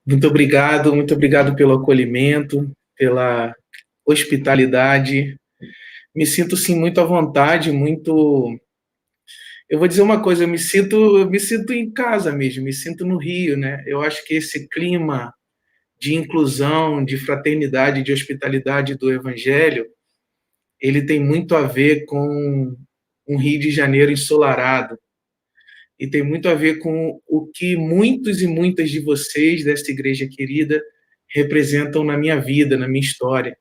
Muito obrigado pelo acolhimento, pela hospitalidade. Me sinto sim muito à vontade, muito. Eu vou dizer uma coisa, eu me sinto em casa mesmo, me sinto no Rio, né? Eu acho que esse clima de inclusão, de fraternidade, de hospitalidade do Evangelho, ele tem muito a ver com um Rio de Janeiro ensolarado e tem muito a ver com o que muitos e muitas de vocês desta igreja querida representam na minha vida, na minha história.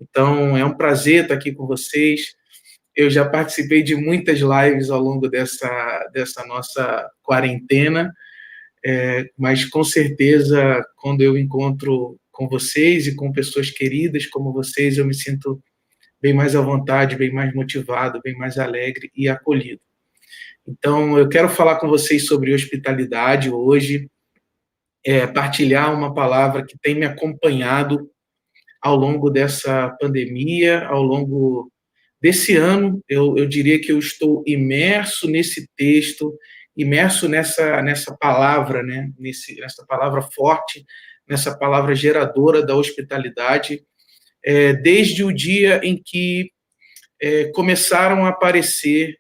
Então, é um prazer estar aqui com vocês. Eu já participei de muitas lives ao longo dessa nossa quarentena, mas com certeza, quando eu encontro com vocês e com pessoas queridas como vocês, eu me sinto bem mais à vontade, bem mais motivado, bem mais alegre e acolhido. Então, eu quero falar com vocês sobre hospitalidade hoje, partilhar uma palavra que tem me acompanhado ao longo dessa pandemia, ao longo desse ano. Eu diria que eu estou imerso nesse texto, imerso nessa palavra, né? Nessa palavra forte, nessa palavra geradora da hospitalidade, desde o dia em que começaram a aparecer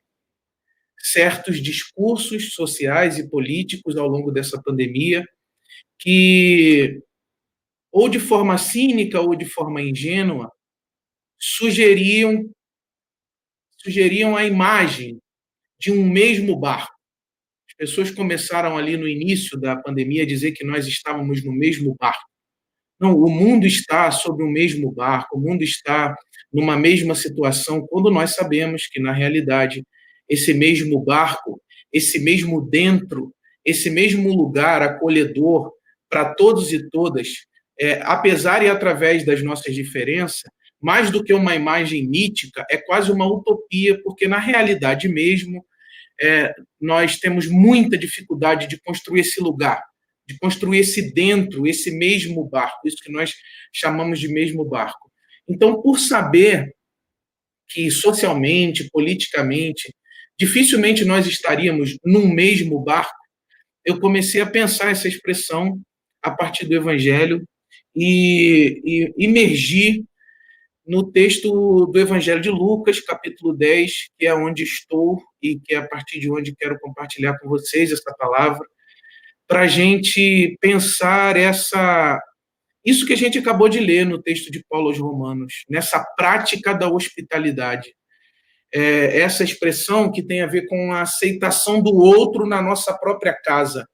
certos discursos sociais e políticos ao longo dessa pandemia que, ou de forma cínica ou de forma ingênua, sugeriam, sugeriam a imagem de um mesmo barco. As pessoas começaram ali no início da pandemia a dizer que nós estávamos no mesmo barco. Não, o mundo está sobre o mesmo barco, o mundo está numa mesma situação, quando nós sabemos que, na realidade, esse mesmo barco, esse mesmo dentro, esse mesmo lugar acolhedor para todos e todas, apesar e através das nossas diferenças, mais do que uma imagem mítica, é quase uma utopia, porque, na realidade mesmo, nós temos muita dificuldade de construir esse lugar, de construir esse dentro, esse mesmo barco, isso que nós chamamos de mesmo barco. Então, por saber que socialmente, politicamente, dificilmente nós estaríamos num mesmo barco, eu comecei a pensar essa expressão a partir do Evangelho e imergir no texto do Evangelho de Lucas, capítulo 10, que é onde estou e que é a partir de onde quero compartilhar com vocês essa palavra, para a gente pensar isso que a gente acabou de ler no texto de Paulo aos Romanos, nessa prática da hospitalidade. Essa expressão que tem a ver com a aceitação do outro na nossa própria casa,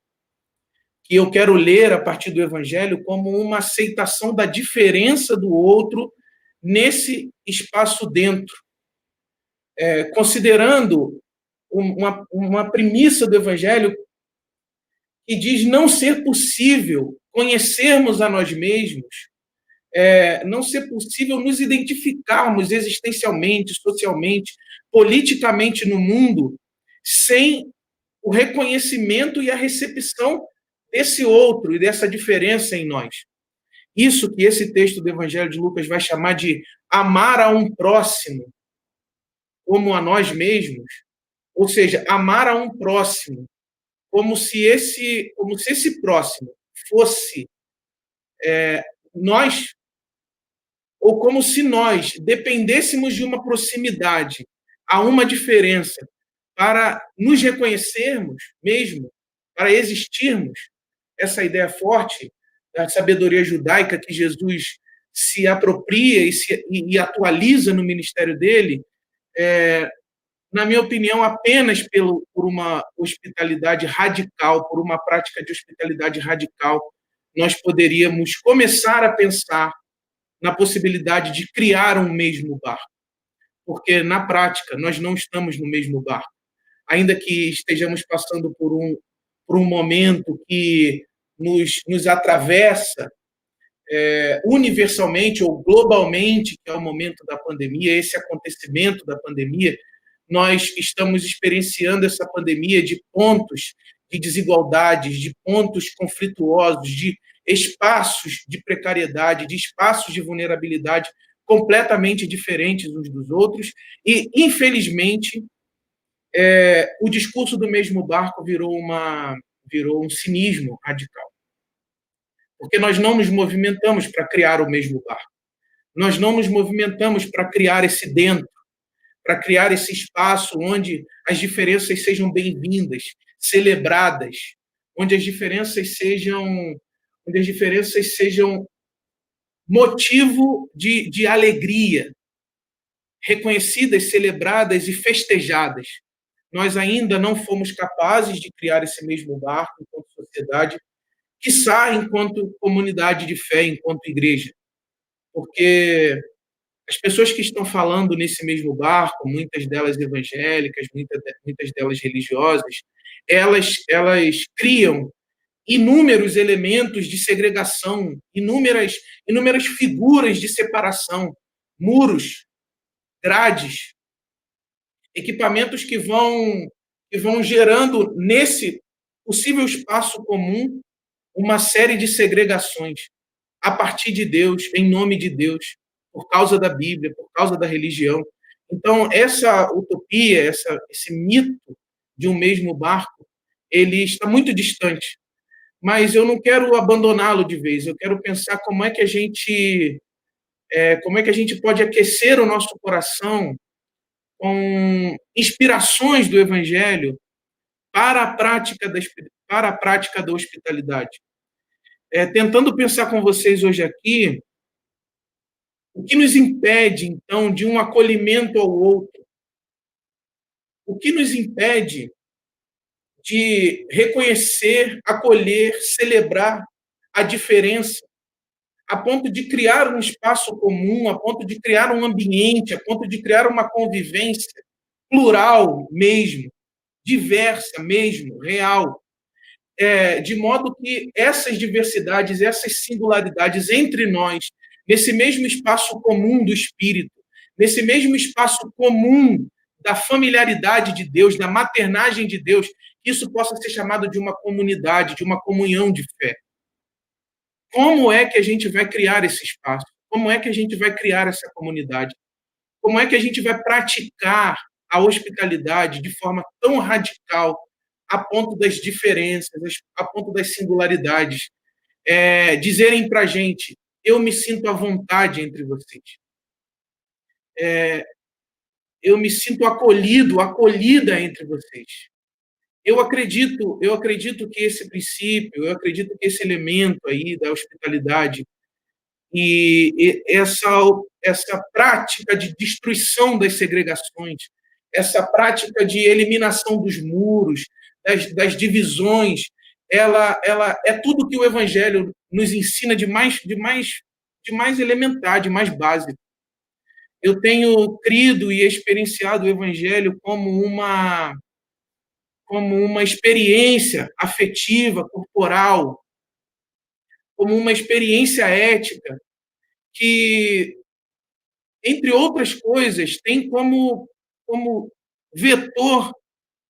que eu quero ler a partir do Evangelho como uma aceitação da diferença do outro nesse espaço dentro, considerando uma premissa do Evangelho que diz não ser possível conhecermos a nós mesmos, não ser possível nos identificarmos existencialmente, socialmente, politicamente no mundo, sem o reconhecimento e a recepção desse outro e dessa diferença em nós. Isso que esse texto do Evangelho de Lucas vai chamar de amar a um próximo como a nós mesmos, ou seja, amar a um próximo como se esse próximo fosse nós, ou como se nós dependêssemos de uma proximidade a uma diferença para nos reconhecermos mesmo, para existirmos. Essa ideia forte da sabedoria judaica que Jesus se apropria e atualiza no ministério dele, na minha opinião, apenas por uma hospitalidade radical, por uma prática de hospitalidade radical, nós poderíamos começar a pensar na possibilidade de criar um mesmo barco. Porque, na prática, nós não estamos no mesmo barco. Ainda que estejamos passando por um momento que nos atravessa universalmente ou globalmente, que é o momento da pandemia, esse acontecimento da pandemia, nós estamos experienciando essa pandemia de pontos de desigualdades, de pontos conflituosos, de espaços de precariedade, de espaços de vulnerabilidade completamente diferentes uns dos outros, e, infelizmente, o discurso do mesmo barco virou um cinismo radical. porque nós não nos movimentamos para criar o mesmo barco. Nós não nos movimentamos para criar esse dentro, para criar esse espaço onde as diferenças sejam bem-vindas, celebradas, onde as diferenças sejam motivo de alegria, reconhecidas, celebradas e festejadas. Nós ainda não fomos capazes de criar esse mesmo barco enquanto sociedade, quiçá enquanto comunidade de fé, enquanto igreja, porque as pessoas que estão falando nesse mesmo barco, muitas delas evangélicas, muitas delas religiosas, elas criam inúmeros elementos de segregação, inúmeras figuras de separação, muros, grades, equipamentos que vão gerando nesse possível espaço comum uma série de segregações a partir de Deus, em nome de Deus, por causa da Bíblia, por causa da religião. Então, essa utopia, esse mito de um mesmo barco, ele está muito distante. Mas eu não quero abandoná-lo de vez. Eu quero pensar como é que a gente pode aquecer o nosso coração com inspirações do Evangelho para para a prática da hospitalidade. Tentando pensar com vocês hoje aqui o que nos impede, então, de um acolhimento ao outro? O que nos impede de reconhecer, acolher, celebrar a diferença, a ponto de criar um espaço comum, a ponto de criar um ambiente, a ponto de criar uma convivência plural mesmo, diversa mesmo, real, de modo que essas diversidades, essas singularidades entre nós, nesse mesmo espaço comum do Espírito, nesse mesmo espaço comum da familiaridade de Deus, da maternagem de Deus, que isso possa ser chamado de uma comunidade, de uma comunhão de fé. Como é que a gente vai criar esse espaço? Como é que a gente vai criar essa comunidade? Como é que a gente vai praticar a hospitalidade de forma tão radical, a ponto das diferenças, a ponto das singularidades, dizerem para a gente: eu me sinto à vontade entre vocês, eu me sinto acolhido, acolhida entre vocês. Eu acredito que esse princípio, eu acredito que esse elemento aí da hospitalidade e essa prática de destruição das segregações, essa prática de eliminação dos muros, das divisões, ela é tudo que o Evangelho nos ensina de mais elementar, de mais básico. Eu tenho crido e experienciado o Evangelho como uma experiência afetiva, corporal, como uma experiência ética, que, entre outras coisas, tem como vetor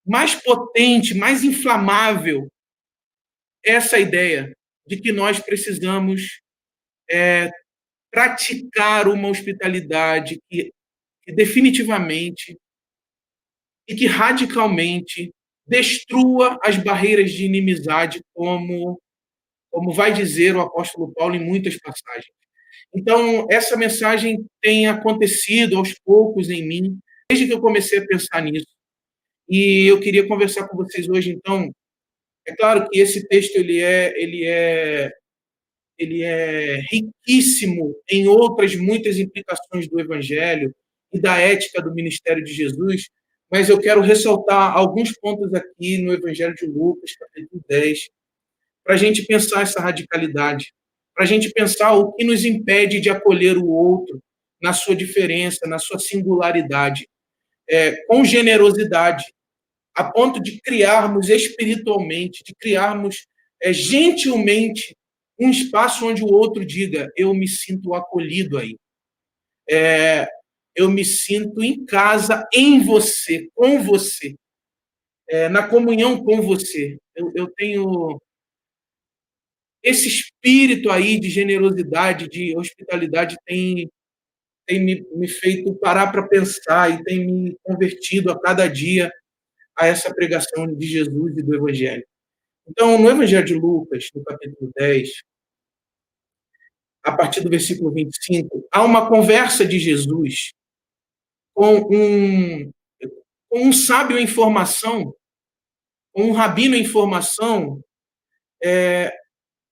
mais potente, mais inflamável, essa ideia de que nós precisamos praticar uma hospitalidade que definitivamente e que radicalmente destrua as barreiras de inimizade, como vai dizer o apóstolo Paulo em muitas passagens. Então, essa mensagem tem acontecido aos poucos em mim, desde que eu comecei a pensar nisso. E eu queria conversar com vocês hoje, então. É claro que esse texto ele é riquíssimo em outras muitas implicações do Evangelho e da ética do ministério de Jesus, mas eu quero ressaltar alguns pontos aqui no Evangelho de Lucas, capítulo 10, para a gente pensar essa radicalidade, para a gente pensar o que nos impede de acolher o outro na sua diferença, na sua singularidade, com generosidade, a ponto de criarmos espiritualmente, de criarmos gentilmente um espaço onde o outro diga: eu me sinto acolhido aí, eu me sinto em casa em você, com você, na comunhão com você. Eu tenho esse espírito aí de generosidade, de hospitalidade, tem me feito parar para pensar e tem me convertido a cada dia a essa pregação de Jesus e do Evangelho. Então, no Evangelho de Lucas, no capítulo 10, a partir do versículo 25, há uma conversa de Jesus com com um sábio em formação, com um rabino em formação,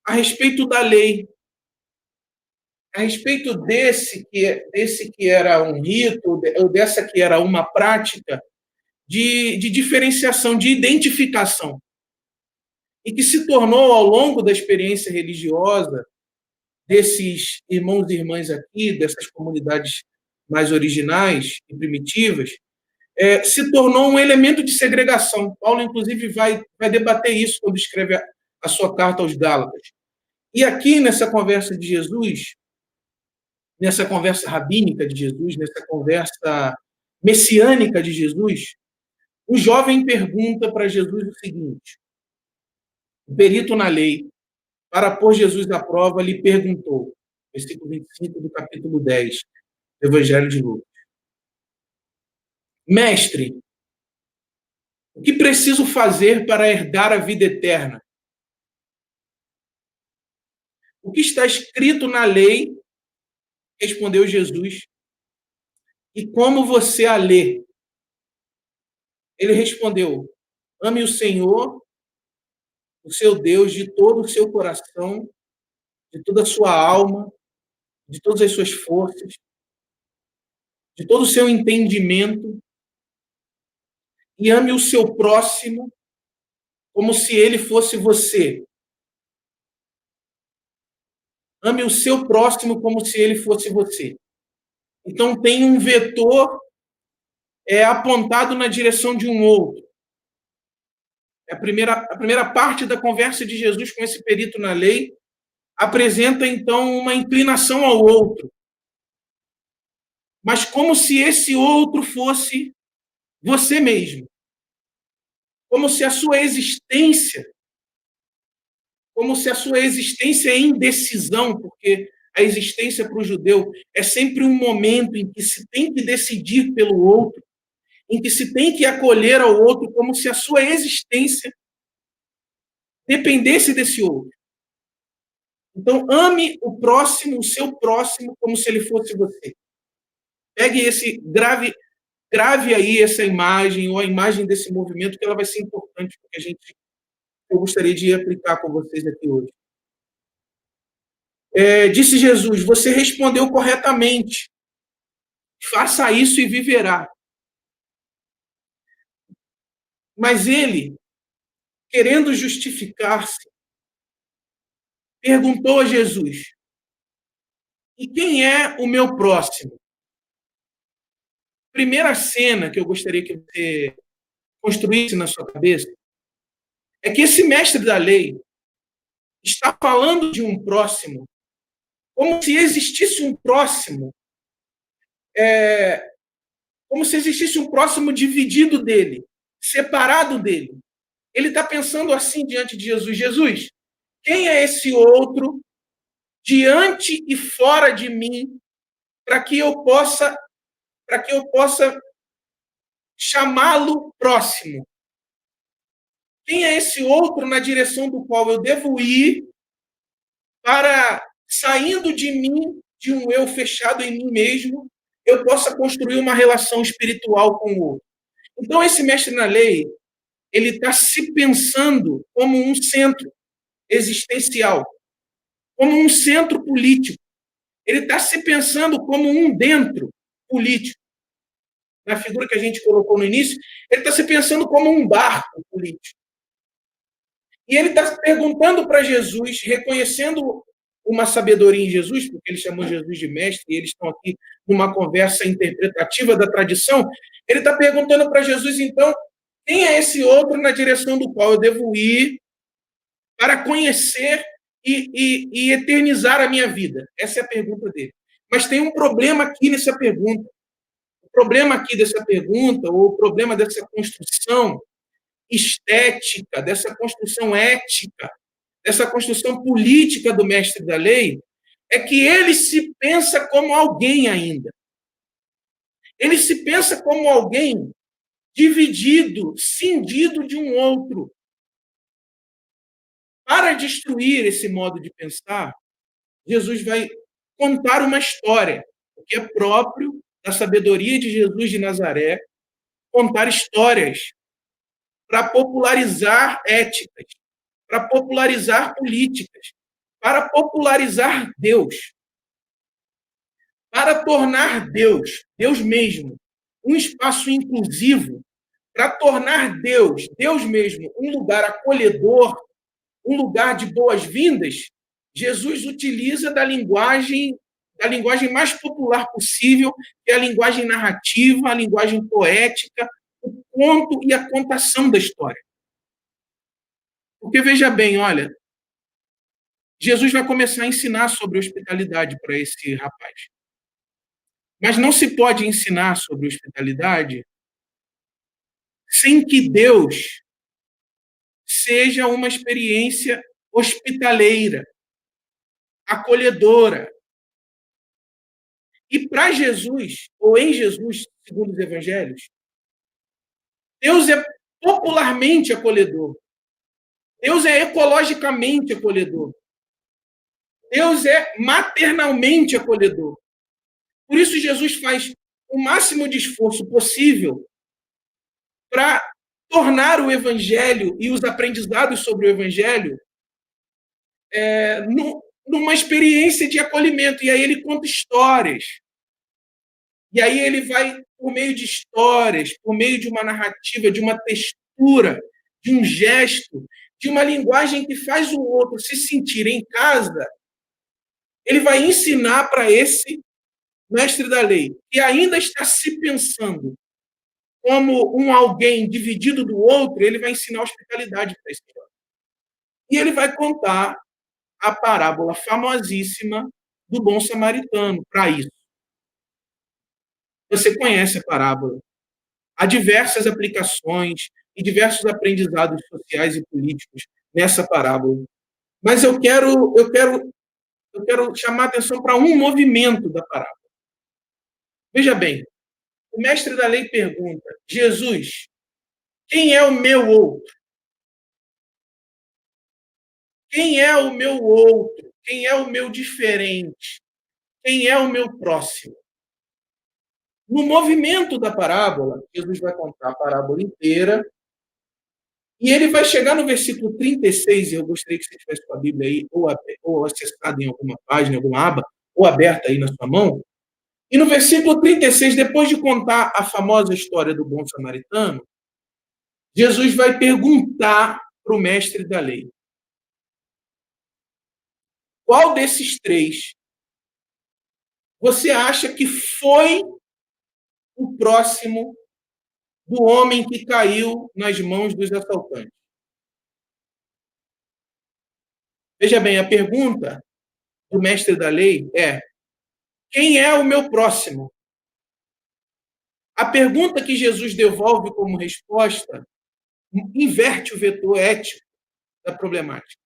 a respeito da lei, a respeito desse que era um rito, ou dessa que era uma prática de diferenciação, de identificação, e que se tornou, ao longo da experiência religiosa desses irmãos e irmãs aqui, dessas comunidades mais originais e primitivas, se tornou um elemento de segregação. Paulo, inclusive, vai debater isso quando escreve a sua carta aos Gálatas. E aqui, nessa conversa de Jesus, nessa conversa rabínica de Jesus, nessa conversa messiânica de Jesus, o jovem pergunta para Jesus o seguinte: o perito na lei, para pôr Jesus à prova, lhe perguntou, versículo 25 do capítulo 10 do Evangelho de Lucas: Mestre, o que preciso fazer para herdar a vida eterna? O que está escrito na lei? Respondeu Jesus. E como você a lê? Ele respondeu: ame o Senhor, o seu Deus, de todo o seu coração, de toda a sua alma, de todas as suas forças, de todo o seu entendimento, e ame o seu próximo como se ele fosse você. Ame o seu próximo como se ele fosse você. Então tem um vetor apontado na direção de um outro. A primeira parte da conversa de Jesus com esse perito na lei apresenta, então, uma inclinação ao outro, mas como se esse outro fosse você mesmo, como se a sua existência, é indecisão, porque a existência para o judeu é sempre um momento em que se tem que decidir pelo outro, em que se tem que acolher ao outro, como se a sua existência dependesse desse outro. Então, ame o próximo, o seu próximo, como se ele fosse você. Pegue esse, grave aí essa imagem, ou a imagem desse movimento, que ela vai ser importante, porque eu gostaria de aplicar com vocês aqui hoje. Disse Jesus: você respondeu corretamente. Faça isso e viverá. Mas ele, querendo justificar-se, perguntou a Jesus: e quem é o meu próximo? Primeira cena que eu gostaria que você construísse na sua cabeça é que esse mestre da lei está falando de um próximo como se existisse um próximo, como se existisse um próximo dividido dele, separado dele. Ele está pensando assim diante de Jesus: Jesus, quem é esse outro diante e fora de mim para que eu possa chamá-lo próximo? Quem é esse outro na direção do qual eu devo ir para, saindo de mim, de um eu fechado em mim mesmo, eu possa construir uma relação espiritual com o outro? Então, esse mestre na lei, ele está se pensando como um centro existencial, como um centro político. Ele está se pensando como um dentro político. Na figura que a gente colocou no início, ele está se pensando como um barco político. E ele está perguntando para Jesus, reconhecendo uma sabedoria em Jesus, porque ele chamou Jesus de mestre, e eles estão aqui numa conversa interpretativa da tradição. Ele está perguntando para Jesus, então, quem é esse outro na direção do qual eu devo ir para conhecer e eternizar a minha vida? Essa é a pergunta dele. Mas tem um problema aqui nessa pergunta. O problema aqui dessa pergunta, ou o problema dessa construção estética, dessa construção ética, dessa construção política do mestre da lei, é que ele se pensa como alguém ainda. Ele se pensa como alguém dividido, cindido de um outro. Para destruir esse modo de pensar, Jesus vai contar uma história, o que é próprio da sabedoria de Jesus de Nazaré, contar histórias para popularizar éticas, para popularizar políticas, para popularizar Deus, para tornar Deus, Deus mesmo, um espaço inclusivo, para tornar Deus, Deus mesmo, um lugar acolhedor, um lugar de boas-vindas. Jesus utiliza da linguagem mais popular possível, que é a linguagem narrativa, a linguagem poética, o conto e a contação da história. Porque veja bem, olha, Jesus vai começar a ensinar sobre hospitalidade para esse rapaz. Mas não se pode ensinar sobre hospitalidade sem que Deus seja uma experiência hospitaleira, acolhedora. E para Jesus, ou em Jesus, segundo os evangelhos, Deus é popularmente acolhedor. Deus é ecologicamente acolhedor. Deus é maternalmente acolhedor. Por isso, Jesus faz o máximo de esforço possível para tornar o evangelho e os aprendizados sobre o evangelho numa experiência de acolhimento. E aí ele conta histórias. E aí ele vai, por meio de histórias, por meio de uma narrativa, de uma textura, de um gesto, de uma linguagem que faz o outro se sentir em casa, ele vai ensinar para esse mestre da lei, que ainda está se pensando como um alguém dividido do outro, ele vai ensinar hospitalidade para esse homem. E ele vai contar a parábola famosíssima do bom samaritano para isso. Você conhece a parábola. Há diversas aplicações e diversos aprendizados sociais e políticos nessa parábola. Mas eu quero chamar a atenção para um movimento da parábola. Veja bem, o mestre da lei pergunta: Jesus, quem é o meu outro? Quem é o meu outro? Quem é o meu diferente? Quem é o meu próximo? No movimento da parábola, Jesus vai contar a parábola inteira, e ele vai chegar no versículo 36, e eu gostaria que você tivesse com a Bíblia aí, ou acessado em alguma página, alguma aba, ou aberta aí na sua mão. E no versículo 36, depois de contar a famosa história do bom samaritano, Jesus vai perguntar para o mestre da lei: qual desses três você acha que foi o próximo do homem que caiu nas mãos dos assaltantes? Veja bem, a pergunta do mestre da lei é: quem é o meu próximo? A pergunta que Jesus devolve como resposta inverte o vetor ético da problemática.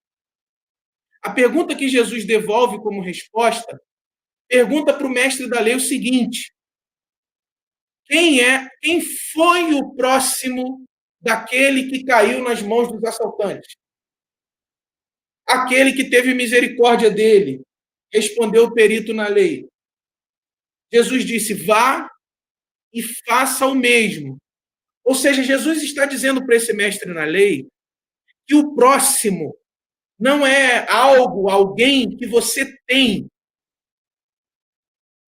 A pergunta que Jesus devolve como resposta pergunta para o mestre da lei o seguinte: quem foi o próximo daquele que caiu nas mãos dos assaltantes? Aquele que teve misericórdia dele, respondeu o perito na lei. Jesus disse: vá e faça o mesmo. Ou seja, Jesus está dizendo para esse mestre na lei que o próximo não é algo, alguém que você tem.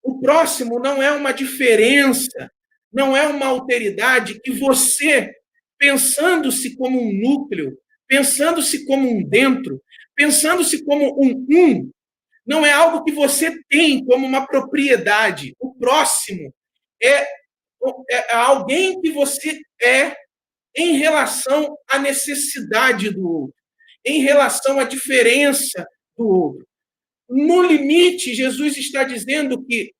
O próximo não é uma diferença, não é uma alteridade que você, pensando-se como um núcleo, pensando-se como um dentro, pensando-se como um, não é algo que você tem como uma propriedade. O próximo é, é alguém que você é em relação à necessidade do outro, em relação à diferença do outro. No limite, Jesus está dizendo que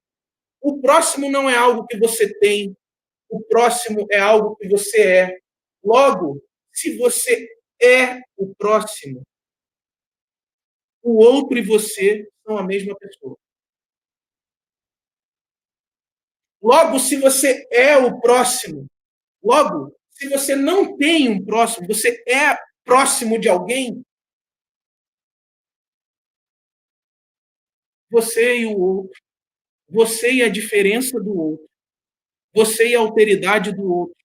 o próximo não é algo que você tem, o próximo é algo que você é. Logo, se você é o próximo, o outro e você são a mesma pessoa. Logo, se você é o próximo, logo, se você não tem um próximo, você é próximo de alguém, você e o outro, você e a diferença do outro, você e a alteridade do outro,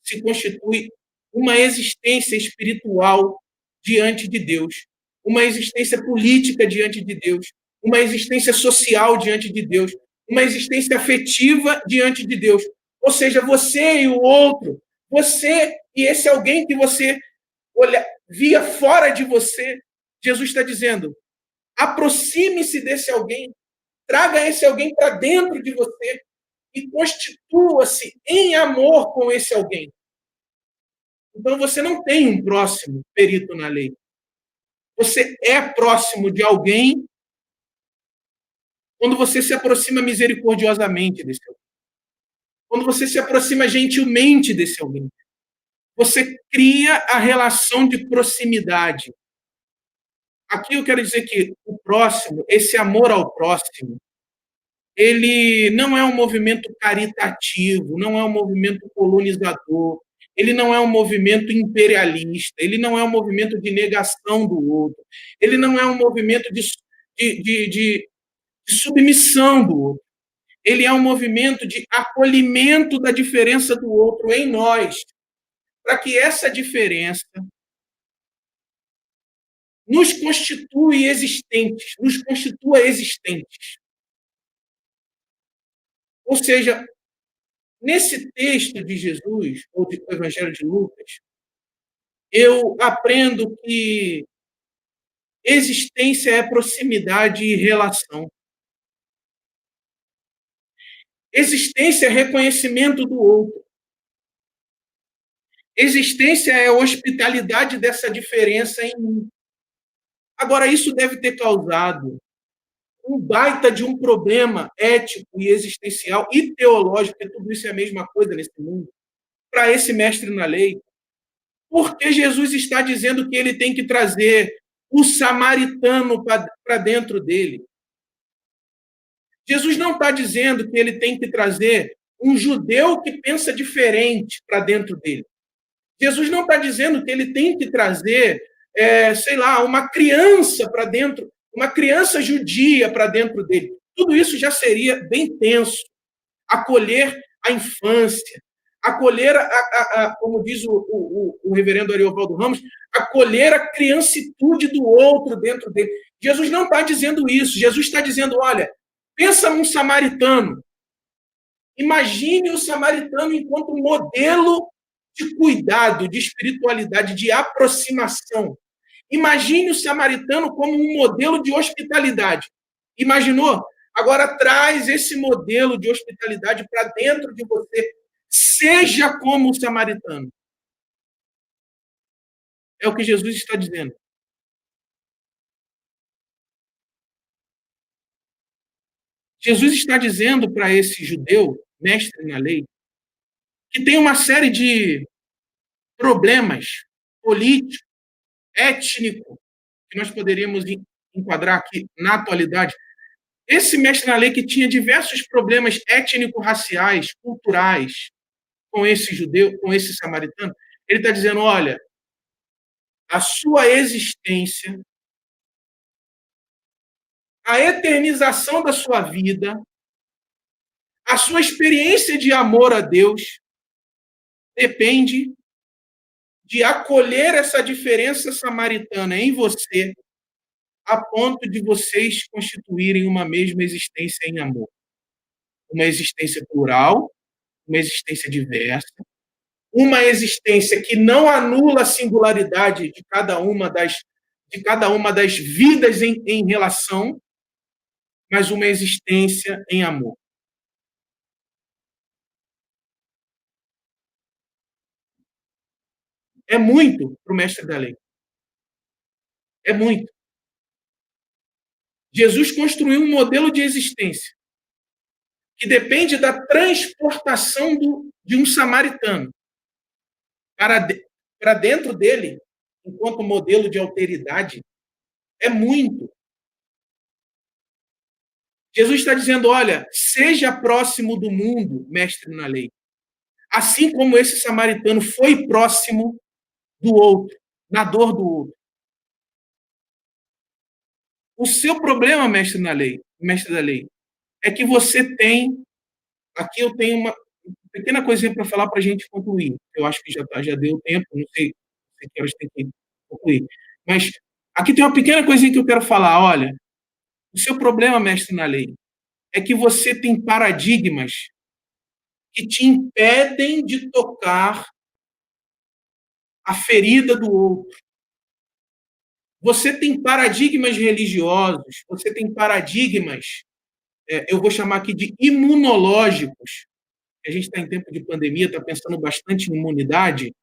se constitui uma existência espiritual diante de Deus, uma existência política diante de Deus, uma existência social diante de Deus, uma existência afetiva diante de Deus. Ou seja, você e o outro, você e esse alguém que você via fora de você, Jesus está dizendo: aproxime-se desse alguém, traga esse alguém para dentro de você e constitua-se em amor com esse alguém. Então você não tem um próximo perito na lei. Você é próximo de alguém quando você se aproxima misericordiosamente desse alguém. Quando você se aproxima gentilmente desse alguém. Você cria a relação de proximidade. Aqui eu quero dizer que o próximo, esse amor ao próximo, ele não é um movimento caritativo, não é um movimento colonizador, ele não é um movimento imperialista, ele não é um movimento de negação do outro, ele não é um movimento de submissão do outro, ele é um movimento de acolhimento da diferença do outro em nós, para que essa diferença nos constitua existentes. Ou seja, nesse texto de Jesus, ou do Evangelho de Lucas, eu aprendo que existência é proximidade e relação. Existência é reconhecimento do outro. Existência é hospitalidade dessa diferença em mim. Agora, isso deve ter causado um baita de um problema ético e existencial e teológico, porque tudo isso é a mesma coisa nesse mundo, para esse mestre na lei, porque Jesus está dizendo que ele tem que trazer o samaritano para dentro dele. Jesus não está dizendo que ele tem que trazer um judeu que pensa diferente para dentro dele. Jesus não está dizendo que ele tem que trazer, sei lá, uma criança para dentro, uma criança judia para dentro dele. Tudo isso já seria bem tenso. Acolher a infância, acolher, como diz o reverendo Ariovaldo Ramos, acolher a criancitude do outro dentro dele. Jesus não está dizendo isso. Jesus está dizendo, olha, pensa num samaritano. Imagine o samaritano enquanto modelo de cuidado, de espiritualidade, de aproximação. Imagine o samaritano como um modelo de hospitalidade. Imaginou? Agora traz esse modelo de hospitalidade para dentro de você. Seja como o samaritano. É o que Jesus está dizendo. Jesus está dizendo para esse judeu, mestre na lei, que tem uma série de problemas políticos, étnicos, que nós poderíamos enquadrar aqui na atualidade. Esse mestre na lei que tinha diversos problemas étnico-raciais, culturais, com esse judeu, com esse samaritano, ele está dizendo, olha, a sua existência, a eternização da sua vida, a sua experiência de amor a Deus, depende de acolher essa diferença samaritana em você, a ponto de vocês constituírem uma mesma existência em amor. Uma existência plural, uma existência diversa, uma existência que não anula a singularidade de cada uma das vidas em relação, mas uma existência em amor. É muito para o mestre da lei. É muito. Jesus construiu um modelo de existência que depende da transportação de um samaritano para dentro dele, enquanto modelo de alteridade. É muito. Jesus está dizendo, olha, seja próximo do mundo, mestre na lei. Assim como esse samaritano foi próximo do outro, na dor do outro. O seu problema, mestre na lei, mestre da lei, é que você tem, aqui eu tenho uma pequena coisinha para falar para a gente concluir. Eu acho que já deu tempo, não sei que horas tem que concluir. Mas aqui tem uma pequena coisinha que eu quero falar. Olha, o seu problema, mestre na lei, é que você tem paradigmas que te impedem de tocar a ferida do outro. Você tem paradigmas religiosos, você tem paradigmas, eu vou chamar aqui de imunológicos. A gente está em tempo de pandemia, está pensando bastante em imunidade.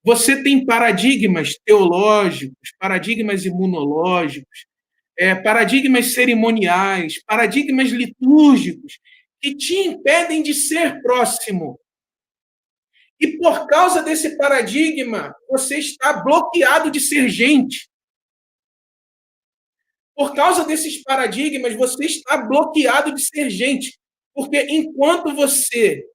Você tem paradigmas teológicos, paradigmas imunológicos, paradigmas cerimoniais, paradigmas litúrgicos, que te impedem de ser próximo. E por causa desse paradigma, você está bloqueado de ser gente. Por causa desses paradigmas, você está bloqueado de ser gente. Porque enquanto você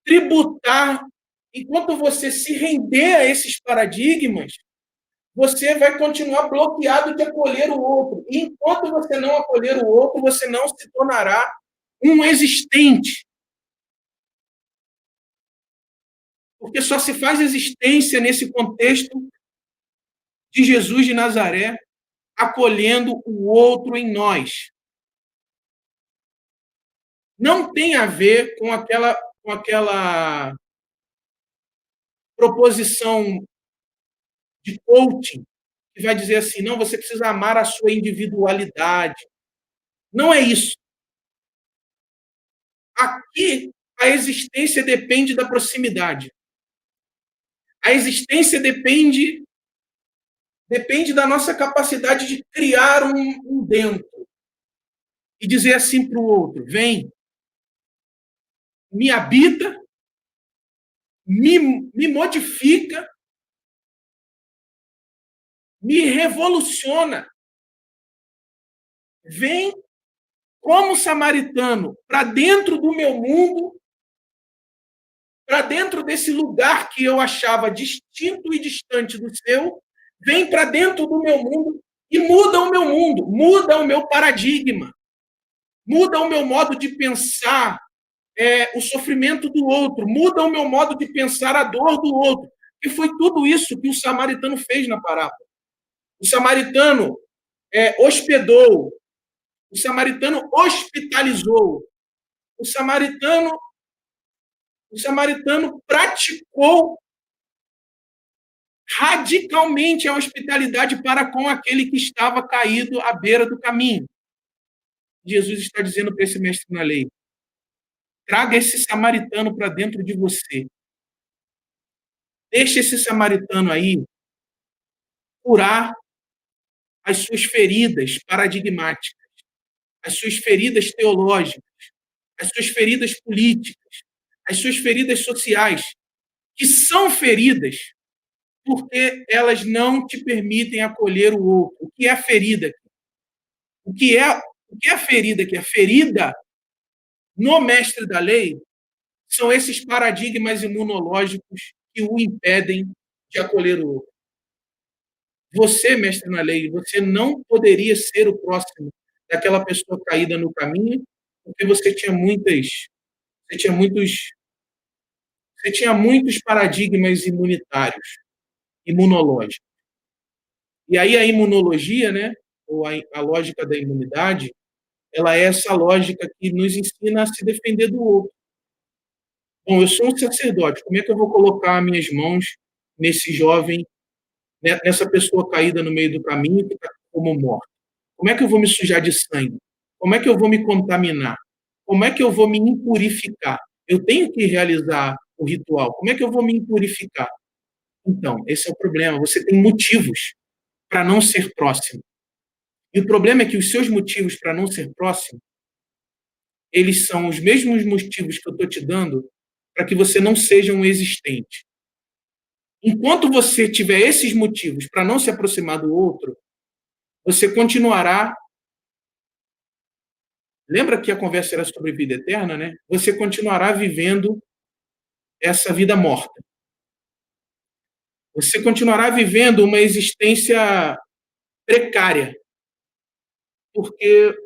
tributar, enquanto você se render a esses paradigmas, você vai continuar bloqueado de acolher o outro. E enquanto você não acolher o outro, você não se tornará um existente. Porque só se faz existência nesse contexto de Jesus de Nazaré, acolhendo o outro em nós. Não tem a ver com aquela proposição de coaching que vai dizer assim, não, você precisa amar a sua individualidade. Não é isso. Aqui, a existência depende da proximidade. A existência depende da nossa capacidade de criar um dentro e dizer assim para o outro, vem, me habita, me modifica, me revoluciona. Vem como samaritano para dentro do meu mundo, para dentro desse lugar que eu achava distinto e distante do seu, vem para dentro do meu mundo e muda o meu mundo, muda o meu paradigma, muda o meu modo de pensar o sofrimento do outro, muda o meu modo de pensar a dor do outro. E foi tudo isso que o samaritano fez na parábola. O samaritano hospedou, o samaritano hospitalizou, o samaritano praticou radicalmente a hospitalidade para com aquele que estava caído à beira do caminho. Jesus está dizendo para esse mestre na lei, traga esse samaritano para dentro de você. Deixe esse samaritano aí curar as suas feridas paradigmáticas, as suas feridas teológicas, as suas feridas políticas, as suas feridas sociais, que são feridas porque elas não te permitem acolher o outro. O que é a ferida? O que é a ferida aqui? A ferida no mestre da lei são esses paradigmas imunológicos que o impedem de acolher o outro. Você, mestre na lei, você não poderia ser o próximo daquela pessoa caída no caminho, porque você tinha muitos paradigmas imunológicos. E aí a imunologia, né, ou a lógica da imunidade, ela é essa lógica que nos ensina a se defender do outro. Bom, eu sou um sacerdote, como é que eu vou colocar minhas mãos nesse jovem, nessa pessoa caída no meio do caminho que está como morta? Como é que eu vou me sujar de sangue? Como é que eu vou me contaminar? Como é que eu vou me impurificar? Eu tenho que realizar o ritual. Como é que eu vou me impurificar? Então, esse é o problema. Você tem motivos para não ser próximo. E o problema é que os seus motivos para não ser próximo, eles são os mesmos motivos que eu estou te dando para que você não seja um existente. Enquanto você tiver esses motivos para não se aproximar do outro, você continuará. Lembra que a conversa era sobre vida eterna, né? Você continuará vivendo essa vida morta. Você continuará vivendo uma existência precária, porque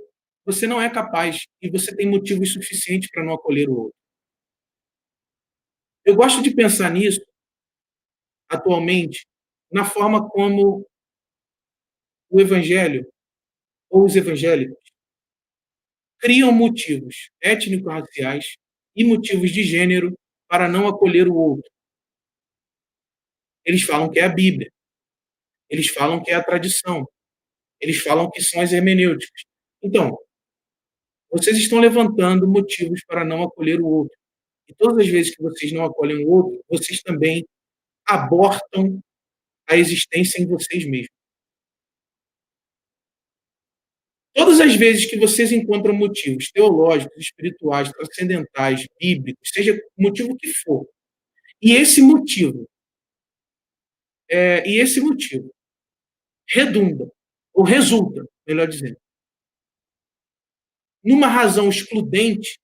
você não é capaz e você tem motivos suficientes para não acolher o outro. Eu gosto de pensar nisso, atualmente, na forma como o evangelho ou os evangélicos criam motivos étnico-raciais e motivos de gênero para não acolher o outro. Eles falam que é a Bíblia, eles falam que é a tradição, eles falam que são as hermenêuticas. Então, vocês estão levantando motivos para não acolher o outro. E todas as vezes que vocês não acolhem o outro, vocês também abortam a existência em vocês mesmos. Todas as vezes que vocês encontram motivos teológicos, espirituais, transcendentais, bíblicos, seja o motivo que for, e esse motivo, e esse motivo redunda, ou resulta, melhor dizendo, numa razão excludente,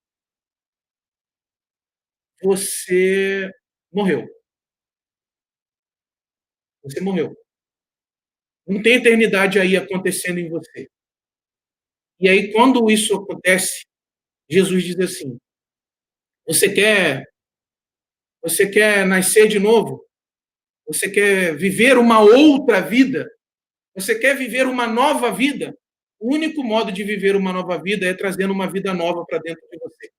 você morreu. Você morreu. Não tem eternidade aí acontecendo em você. E aí, quando isso acontece, Jesus diz assim: você quer, você quer nascer de novo? Você quer viver uma outra vida? Você quer viver uma nova vida? O único modo de viver uma nova vida é trazendo uma vida nova para dentro de você.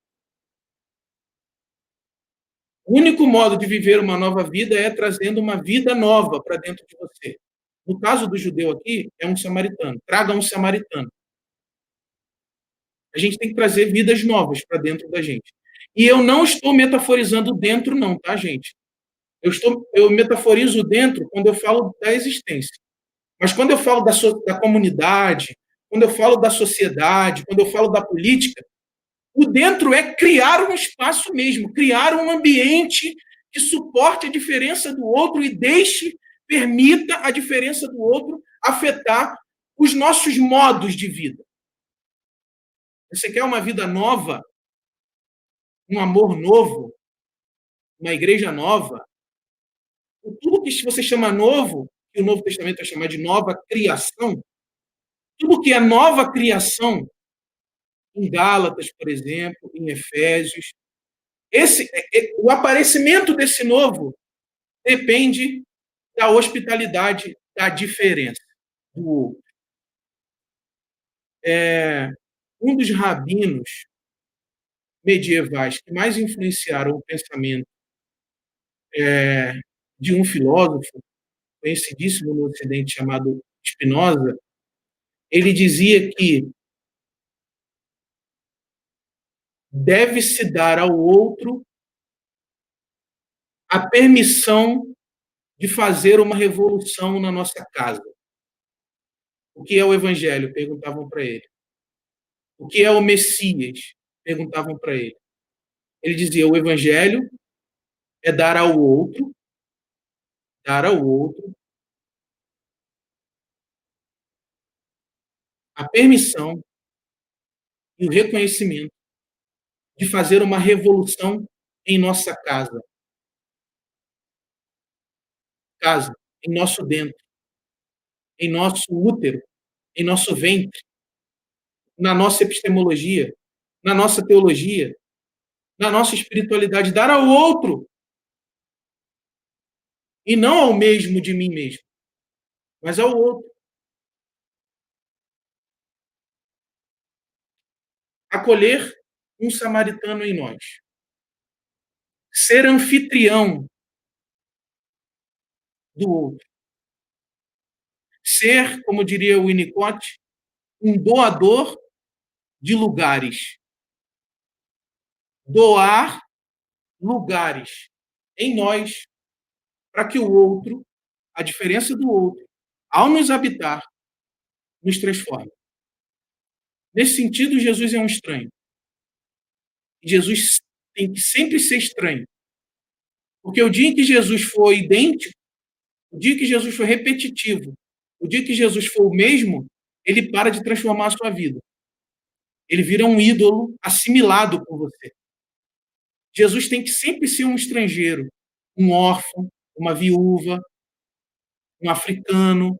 O único modo de viver uma nova vida é trazendo uma vida nova para dentro de você. No caso do judeu aqui, é um samaritano. Traga um samaritano. A gente tem que trazer vidas novas para dentro da gente. E eu não estou metaforizando dentro, não, tá, gente? Eu metaforizo dentro quando eu falo da existência. Mas quando eu falo da comunidade, quando eu falo da sociedade, quando eu falo da política, o dentro é criar um espaço mesmo, criar um ambiente que suporte a diferença do outro e permita a diferença do outro afetar os nossos modos de vida. Você quer uma vida nova, um amor novo, uma igreja nova? Tudo que você chama novo, que o Novo Testamento vai chamar de nova criação, tudo que é nova criação, em Gálatas, por exemplo, em Efésios, o aparecimento desse novo depende da hospitalidade, da diferença do outro. Um dos rabinos medievais que mais influenciaram o pensamento de um filósofo conhecidíssimo no Ocidente chamado Spinoza, ele dizia que deve-se dar ao outro a permissão de fazer uma revolução na nossa casa. O que é o Evangelho? Perguntavam para ele. O que é o Messias? Perguntavam para ele. Ele dizia: o Evangelho é dar ao outro a permissão e o reconhecimento de fazer uma revolução em nossa casa. Casa, em nosso dentro, em nosso útero, em nosso ventre, na nossa epistemologia, na nossa teologia, na nossa espiritualidade, dar ao outro e não ao mesmo de mim mesmo, mas ao outro. Acolher um samaritano em nós. Ser anfitrião do outro. Ser, como diria o Winnicott, um doador de lugares. Doar lugares em nós para que o outro, a diferença do outro, ao nos habitar, nos transforme. Nesse sentido, Jesus é um estranho. Jesus tem que sempre ser estranho. Porque o dia em que Jesus foi idêntico, o dia que Jesus foi repetitivo, o dia que Jesus for o mesmo, ele para de transformar a sua vida. Ele vira um ídolo assimilado por você. Jesus tem que sempre ser um estrangeiro, um órfão, uma viúva, um africano.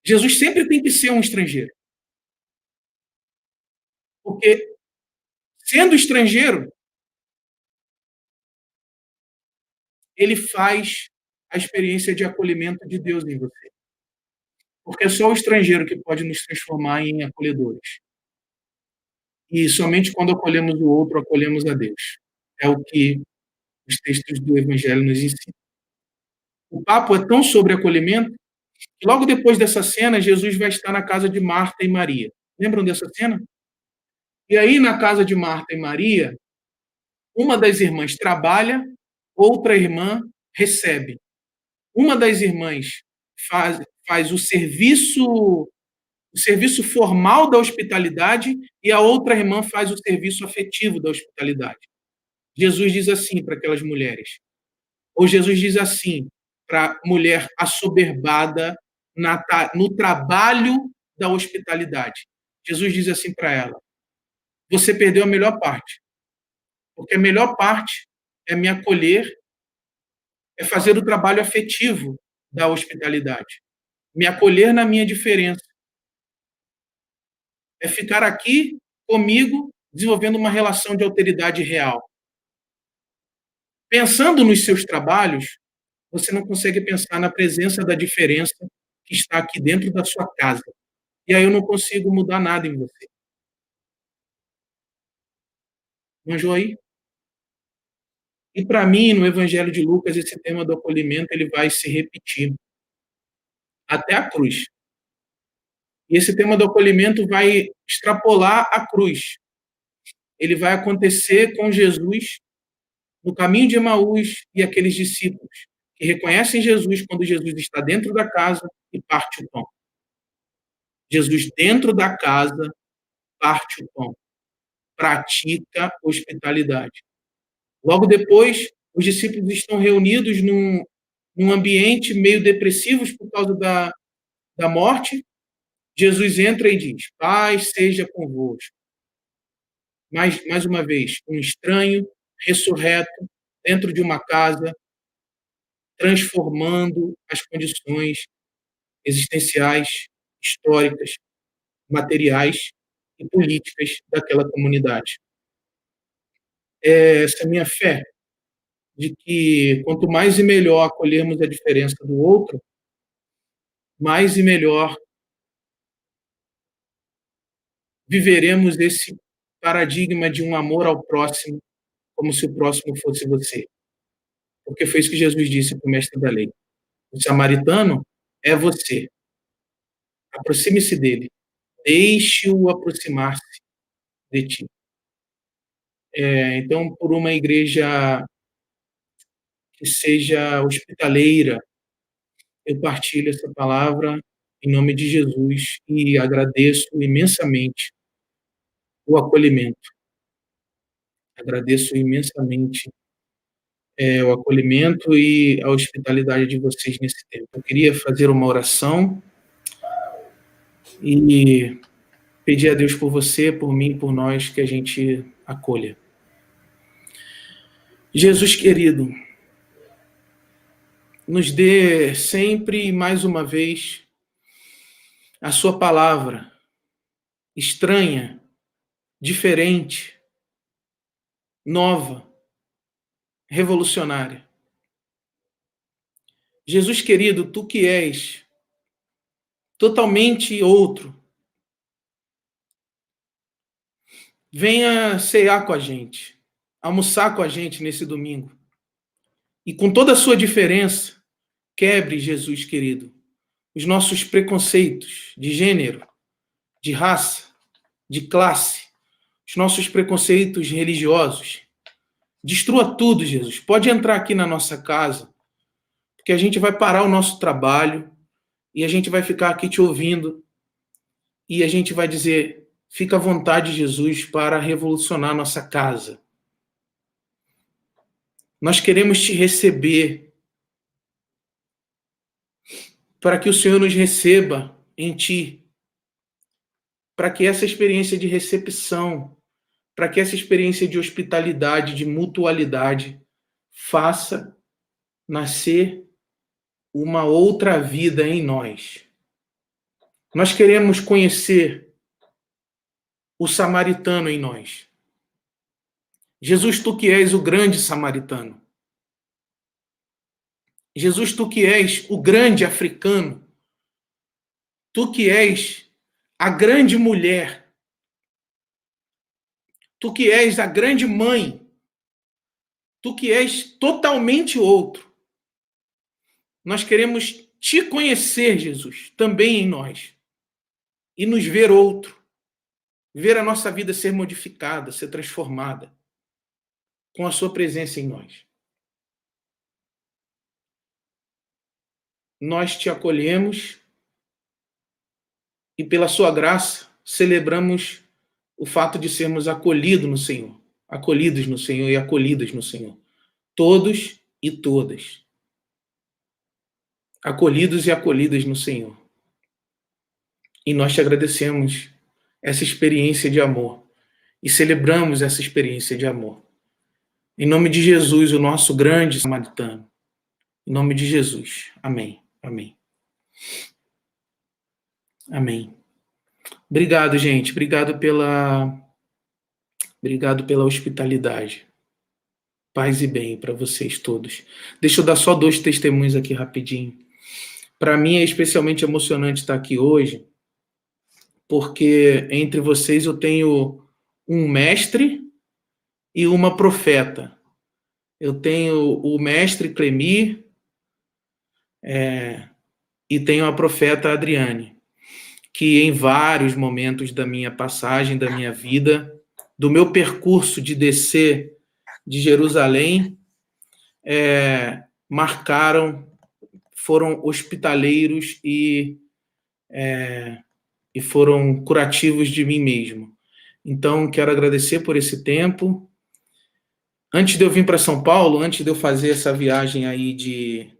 Jesus sempre tem que ser um estrangeiro, porque sendo estrangeiro, ele faz a experiência de acolhimento de Deus em você. Porque é só o estrangeiro que pode nos transformar em acolhedores. E somente quando acolhemos o outro, acolhemos a Deus. É o que os textos do Evangelho nos ensinam. O papo é tão sobre acolhimento que logo depois dessa cena, Jesus vai estar na casa de Marta e Maria. Lembram dessa cena? E aí, na casa de Marta e Maria, uma das irmãs trabalha, outra irmã recebe. Uma das irmãs faz o serviço formal da hospitalidade e a outra irmã faz o serviço afetivo da hospitalidade. Jesus diz assim para aquelas mulheres, ou Jesus diz assim para a mulher assoberbada no trabalho da hospitalidade. Jesus diz assim para ela: você perdeu a melhor parte, porque a melhor parte é me acolher, é fazer o trabalho afetivo da hospitalidade, me acolher na minha diferença, é ficar aqui comigo desenvolvendo uma relação de alteridade real. Pensando nos seus trabalhos, você não consegue pensar na presença da diferença que está aqui dentro da sua casa. E aí eu não consigo mudar nada em você. Manjou aí? E para mim, no Evangelho de Lucas, esse tema do acolhimento ele vai se repetir até a cruz. E esse tema do acolhimento vai extrapolar a cruz. Ele vai acontecer com Jesus no caminho de Emaús e aqueles discípulos que reconhecem Jesus quando Jesus está dentro da casa e parte o pão. Jesus dentro da casa parte o pão, pratica hospitalidade. Logo depois, os discípulos estão reunidos num ambiente meio depressivos por causa da morte. Jesus entra e diz: paz seja convosco. Mais uma vez, um estranho, ressurreto, dentro de uma casa, transformando as condições existenciais, históricas, materiais e políticas daquela comunidade. Essa é a minha fé, de que quanto mais e melhor acolhermos a diferença do outro, mais e melhor viveremos esse paradigma de um amor ao próximo, como se o próximo fosse você. Porque foi isso que Jesus disse para o mestre da lei. O samaritano é você. Aproxime-se dele. Deixe-o aproximar-se de ti. Então, por uma igreja que seja hospitaleira, eu partilho essa palavra em nome de Jesus e agradeço imensamente o acolhimento. Agradeço imensamente o acolhimento e a hospitalidade de vocês nesse tempo. Eu queria fazer uma oração e pedir a Deus por você, por mim, por nós, que a gente acolha. Jesus querido, nos dê sempre e mais uma vez a sua palavra estranha, diferente, nova, revolucionária. Jesus querido, tu que és totalmente outro, venha cear com a gente, almoçar com a gente nesse domingo. E com toda a sua diferença, quebre, Jesus querido, os nossos preconceitos de gênero, de raça, de classe, os nossos preconceitos religiosos. Destrua tudo, Jesus. Pode entrar aqui na nossa casa, porque a gente vai parar o nosso trabalho e a gente vai ficar aqui te ouvindo e a gente vai dizer: fica à vontade, Jesus, para revolucionar nossa casa. Nós queremos te receber, para que o Senhor nos receba em ti, para que essa experiência de recepção, para que essa experiência de hospitalidade, de mutualidade, faça nascer uma outra vida em nós. Nós queremos conhecer o samaritano em nós. Jesus, tu que és o grande samaritano. Jesus, tu que és o grande africano. Tu que és a grande mulher. Tu que és a grande mãe. Tu que és totalmente outro. Nós queremos te conhecer, Jesus, também em nós. E nos ver outro. Ver a nossa vida ser modificada, ser transformada. Com a sua presença em nós. Nós te acolhemos e, pela sua graça, celebramos o fato de sermos acolhidos no Senhor. Acolhidos no Senhor e acolhidas no Senhor. Todos e todas. Acolhidos e acolhidas no Senhor. E nós te agradecemos essa experiência de amor. E celebramos essa experiência de amor. Em nome de Jesus, o nosso grande samaritano. Em nome de Jesus. Amém. Amém. Amém. Obrigado, gente. Obrigado pela hospitalidade. Paz e bem para vocês todos. Deixa eu dar só 2 testemunhos aqui rapidinho. Para mim é especialmente emocionante estar aqui hoje, porque entre vocês eu tenho um mestre e uma profeta. Eu tenho o mestre Clemir e tenho a profeta Adriane, que em vários momentos da minha passagem, da minha vida, do meu percurso de descer de Jerusalém, marcaram, foram hospitaleiros e foram curativos de mim mesmo. Então, quero agradecer por esse tempo. Antes de eu vir para São Paulo, antes de eu fazer essa viagem aí de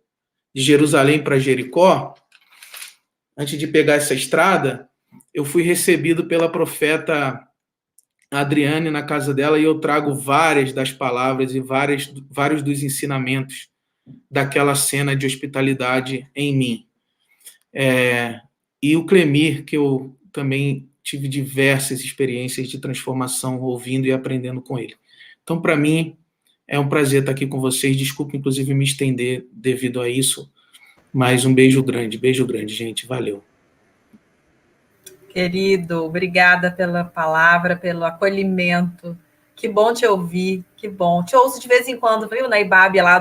Jerusalém para Jericó, antes de pegar essa estrada, eu fui recebido pela profeta Adriane na casa dela e eu trago várias das palavras e vários dos ensinamentos daquela cena de hospitalidade em mim. E o Clemir, que eu também tive diversas experiências de transformação ouvindo e aprendendo com ele. Então, para mim, é um prazer estar aqui com vocês. Desculpa, inclusive, me estender devido a isso, mas um beijo grande, gente. Valeu. Querido, obrigada pela palavra, pelo acolhimento. Que bom te ouvir, que bom. Te ouço de vez em quando, viu, na Ibabe, lá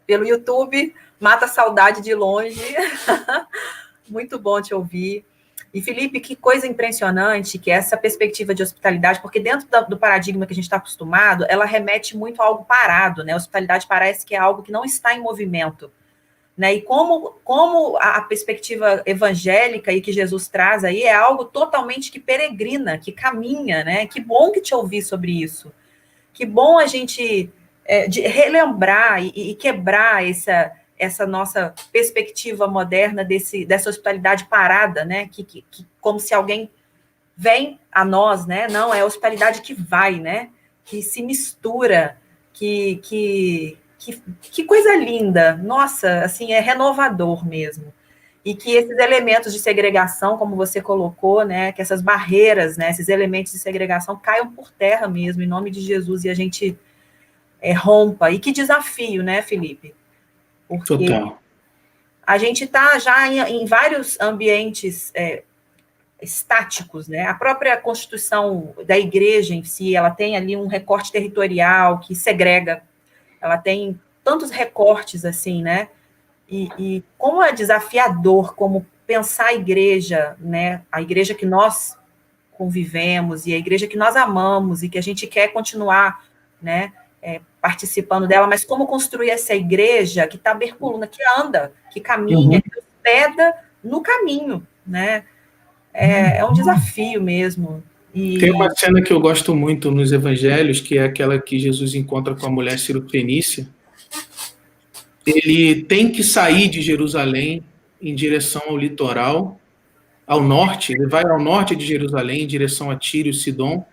pelo YouTube. Mata a saudade de longe. Muito bom te ouvir. E, Felipe, que coisa impressionante que é essa perspectiva de hospitalidade, porque dentro do paradigma que a gente está acostumado, ela remete muito a algo parado, né? A hospitalidade parece que é algo que não está em movimento. Né? E como a perspectiva evangélica e que Jesus traz aí é algo totalmente que peregrina, que caminha, né? Que bom que te ouvir sobre isso. Que bom a gente relembrar e quebrar essa nossa perspectiva moderna dessa hospitalidade parada, né? Que como se alguém vem a nós, né? Não, é a hospitalidade que vai, né? Que se mistura, que coisa linda. Nossa, assim, é renovador mesmo. E que esses elementos de segregação, como você colocou, né, que essas barreiras, né, esses elementos de segregação caiam por terra mesmo, em nome de Jesus, e a gente rompa. E que desafio, né, Felipe? Porque Total. a gente está já em vários ambientes estáticos, né? A própria Constituição da Igreja em si, ela tem ali um recorte territorial que segrega. Ela tem tantos recortes assim, né? E como é desafiador, como pensar a igreja, né? A igreja que nós convivemos e a igreja que nós amamos e que a gente quer continuar, né? Participando dela, mas como construir essa igreja que taberculuna, que anda, que caminha, que hospeda no caminho, né? É um desafio mesmo. Tem uma cena que eu gosto muito nos evangelhos, que é aquela que Jesus encontra com a mulher Sirofenícia. Ele tem que sair de Jerusalém em direção ao litoral, ao norte. Ele vai ao norte de Jerusalém, em direção a Tiro e Sidom.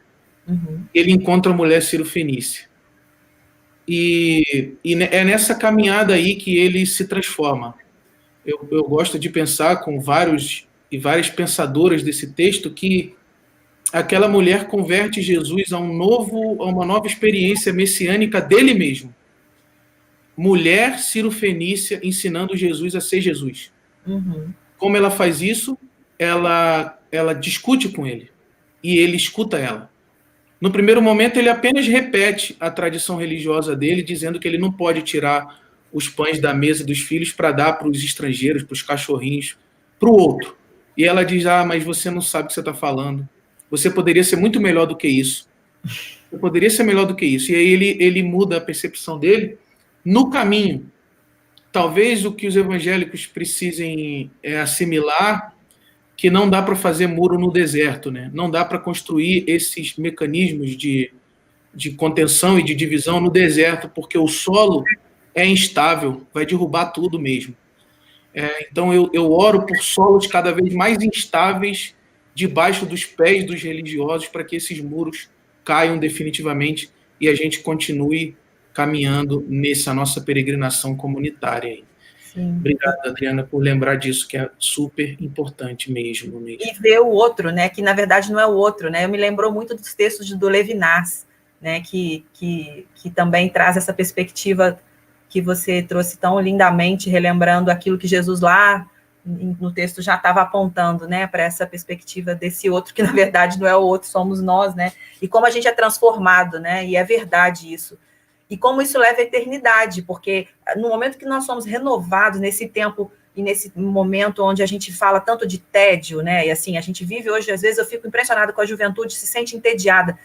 Uhum. Ele encontra a mulher Sirofenícia. E é nessa caminhada aí que ele se transforma. Eu gosto de pensar com vários e várias pensadoras desse texto que aquela mulher converte Jesus a uma nova experiência messiânica dele mesmo. Mulher cirofenícia ensinando Jesus a ser Jesus. Uhum. Como ela faz isso? Ela discute com ele e ele escuta ela. No primeiro momento, ele apenas repete a tradição religiosa dele, dizendo que ele não pode tirar os pães da mesa dos filhos para dar para os estrangeiros, para os cachorrinhos, para o outro. E ela diz, mas você não sabe o que você está falando. Você poderia ser muito melhor do que isso. Você poderia ser melhor do que isso. E aí ele muda a percepção dele no caminho. Talvez o que os evangélicos precisem assimilar, que não dá para fazer muro no deserto, né? Não dá para construir esses mecanismos de contenção e de divisão no deserto, porque o solo é instável, vai derrubar tudo mesmo. Então eu oro por solos cada vez mais instáveis debaixo dos pés dos religiosos para que esses muros caiam definitivamente e a gente continue caminhando nessa nossa peregrinação comunitária aí. Sim. Obrigado, Adriana, por lembrar disso, que é super importante mesmo. E ver o outro, né, que na verdade não é o outro, né, me lembrou muito dos textos do Levinas, né, que também traz essa perspectiva que você trouxe tão lindamente, relembrando aquilo que Jesus lá no texto já estava apontando, né, para essa perspectiva desse outro, que na verdade não é o outro, somos nós, né, e como a gente é transformado, né, e é verdade isso. E como isso leva à eternidade, porque no momento que nós somos renovados nesse tempo e nesse momento onde a gente fala tanto de tédio, né? E assim, a gente vive hoje, às vezes eu fico impressionada com a juventude, se sente entediada.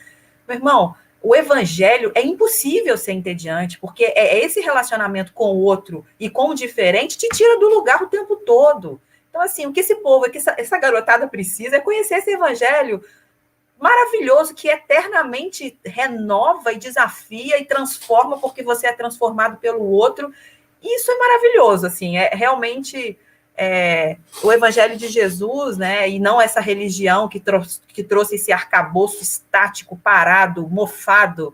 Meu irmão, o evangelho é impossível ser entediante, porque é esse relacionamento com o outro e com o diferente te tira do lugar o tempo todo. Então, assim, o que esse povo, que essa garotada precisa é conhecer esse evangelho maravilhoso, que eternamente renova e desafia e transforma, porque você é transformado pelo outro. Isso é maravilhoso, assim, é realmente o evangelho de Jesus, né, e não essa religião que trouxe esse arcabouço estático, parado, mofado.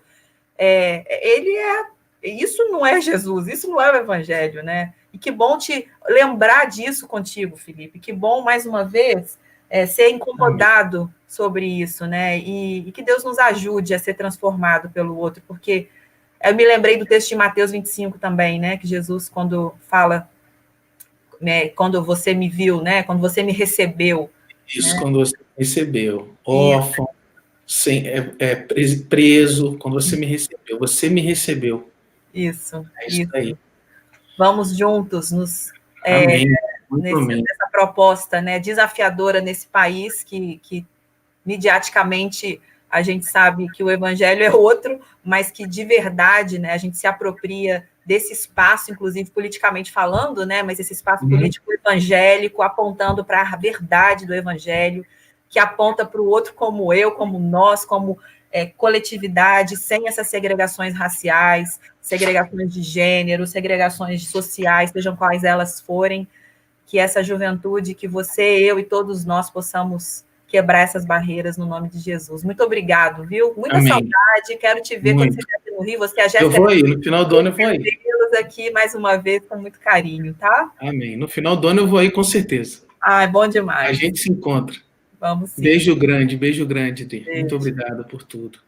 Isso não é Jesus, isso não é o evangelho, né? E que bom te lembrar disso contigo, Felipe, que bom, mais uma vez, ser incomodado sobre isso, né? E que Deus nos ajude a ser transformado pelo outro, porque eu me lembrei do texto de Mateus 25 também, né? Que Jesus, quando fala, né? Quando você me viu, né? Quando você me recebeu. Isso, né? Quando você me recebeu, órfão, preso, quando você me recebeu. Você me recebeu. Isso. É isso aí. Vamos juntos nos... Amém. Nessa proposta, né, desafiadora nesse país que midiaticamente a gente sabe que o evangelho é outro, mas que de verdade, né, a gente se apropria desse espaço, inclusive politicamente falando, né, mas esse espaço político evangélico apontando para a verdade do evangelho, que aponta para o outro como eu, como nós, como coletividade, sem essas segregações raciais, segregações de gênero, segregações sociais, sejam quais elas forem, que essa juventude, que você, eu e todos nós possamos quebrar essas barreiras no nome de Jesus. Muito obrigado, viu? Muita saudade, quero te ver quando você estiver aqui no Rio, você e a Jéssica. Eu vou aí, no final do ano eu vou aí. Vê-los aqui mais uma vez com muito carinho, tá? Amém. No final do ano eu vou aí com certeza. É bom demais. A gente se encontra. Vamos sim. Beijo grande, Dê. Muito obrigado por tudo.